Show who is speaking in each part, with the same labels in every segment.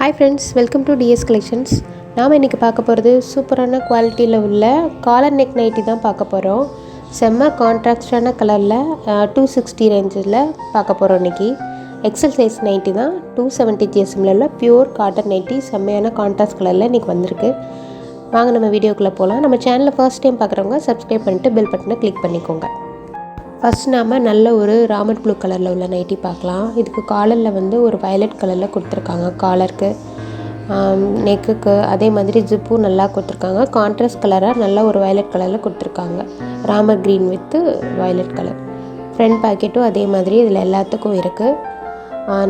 Speaker 1: Hi friends, welcome to DS collections. நாம் இன்றைக்கி பார்க்க போகிறது சூப்பரான குவாலிட்டியில் உள்ள காலர் நெக் நைட்டி தான் பார்க்க போகிறோம். செம்ம கான்ட்ராஸ்டான கலரில் 260 ரேஞ்சில் பார்க்க போகிறோம். இன்றைக்கி எக்ஸல் சைஸ் நைட்டி தான். 270 GSMல உள்ள பியூர் காட்டன் நைட்டி செம்மையான கான்ட்ராஸ்ட் கலரில் இன்றைக்கி வந்திருக்கு. வாங்க நம்ம வீடியோக்குள்ளே போகலாம். நம்ம சேனலில் ஃபர்ஸ்ட் டைம் பார்க்குறவங்க சப்ஸ்கிரைப் பண்ணிட்டு பெல் பட்டனை கிளிக் பண்ணிக்கோங்க. ஃபஸ்ட் நாம் நல்ல ஒரு ராமர் ப்ளூ கலரில் உள்ள நைட்டி பார்க்கலாம். இதுக்கு காலரில் வந்து ஒரு வயலட் கலரில் கொடுத்துருக்காங்க. காலருக்கு நெக்குக்கு அதே மாதிரி ஜிப்பும் நல்லா கொடுத்துருக்காங்க. கான்ட்ராஸ்ட் கலராக நல்லா ஒரு வயலட் கலரில் கொடுத்துருக்காங்க. Ramar green with violet colour. Front பாக்கெட்டும் அதே மாதிரி இதில் எல்லாத்துக்கும் இருக்குது.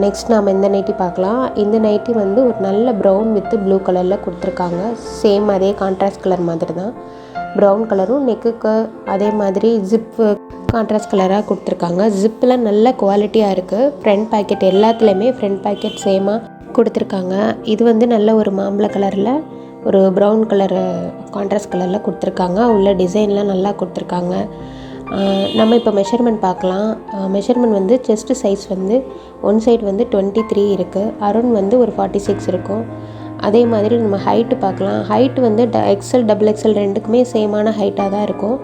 Speaker 1: நெக்ஸ்ட் நாம் இந்த நைட்டி பார்க்கலாம். இந்த நைட்டி வந்து ஒரு நல்ல ப்ரௌன் வித்து ப்ளூ கலரில் கொடுத்துருக்காங்க. சேம் அதே கான்ட்ராஸ்ட் கலர் மாதிரி தான். ப்ரௌன் கலரும் நெக்குக்கு அதே மாதிரி ஜிப்பு கான்ட்ராஸ்ட் கலராக கொடுத்துருக்காங்க. ஜிப்பில் நல்ல குவாலிட்டியாக இருக்குது. ஃப்ரண்ட் பேக்கெட் எல்லாத்துலேயுமே ஃப்ரண்ட் பேக்கெட் சேமாக கொடுத்துருக்காங்க. இது வந்து நல்ல ஒரு மாம்பழ கலரில் ஒரு ப்ரௌன் கலர் கான்ட்ராஸ்ட் கலரில் கொடுத்துருக்காங்க. உள்ள டிசைன்லாம் நல்லா கொடுத்துருக்காங்க. நம்ம இப்போ மெஷர்மெண்ட் பார்க்கலாம். மெஷர்மெண்ட் வந்து செஸ்ட்டு சைஸ் வந்து ஒன் சைடு வந்து 23 இருக்குது. அரௌண்ட் வந்து ஒரு 46 இருக்கும். அதே மாதிரி நம்ம ஹைட்டு பார்க்கலாம். ஹைட்டு வந்து எக்ஸல் டபுள் எக்ஸல் ரெண்டுக்குமே சேமான ஹைட்டாக தான் இருக்கும்.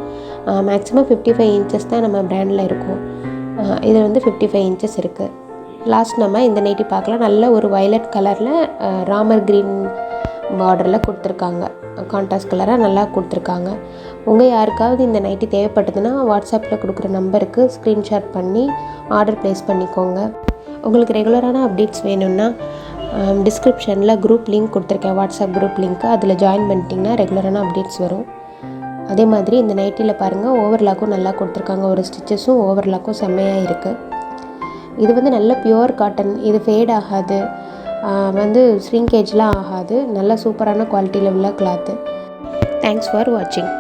Speaker 1: மேக்ஸிமம் 55 இன்ச்சஸ் தான் நம்ம பிராண்டில் இருக்கும். இதில் வந்து 55 இன்ச்சஸ் இருக்குது. லாஸ்ட் நம்ம இந்த நைட்டி பார்க்கலாம். நல்ல ஒரு வயலட் கலரில் ராமர் க்ரீன் பார்டரில் கொடுத்துருக்காங்க. கான்ட்ராஸ்ட் கலராக நல்லா கொடுத்துருக்காங்க. உங்கள் யாருக்காவது இந்த நைட்டி தேவைப்பட்டதுன்னா வாட்ஸ்அப்பில் கொடுக்குற நம்பருக்கு ஸ்க்ரீன்ஷாட் பண்ணி ஆர்டர் ப்ளேஸ் பண்ணிக்கோங்க. உங்களுக்கு ரெகுலரான அப்டேட்ஸ் வேணும்னா டிஸ்கிரிப்ஷனில் குரூப் லிங்க் கொடுத்துருக்கேன். வாட்ஸ்அப் குரூப் லிங்க்கு அதில் ஜாயின் பண்ணிட்டிங்கன்னா ரெகுலரான அப்டேட்ஸ் வரும். அதே மாதிரி இந்த நைட்டியில் பாருங்கள், ஓவர்லாக்கும் நல்லா கொடுத்துருக்காங்க. ஒரு ஸ்டிச்சஸும் ஓவர்லாக்கும் செம்மையாக இருக்குது. இது வந்து நல்ல பியூர் காட்டன். இது ஃபேட் ஆகாது, வந்து ஷ்ரிங்கேஜ்லாம் ஆகாது. நல்ல சூப்பரான குவாலிட்டியில் உள்ள கிளாத்து. தேங்க்ஸ் ஃபார் வாட்சிங்.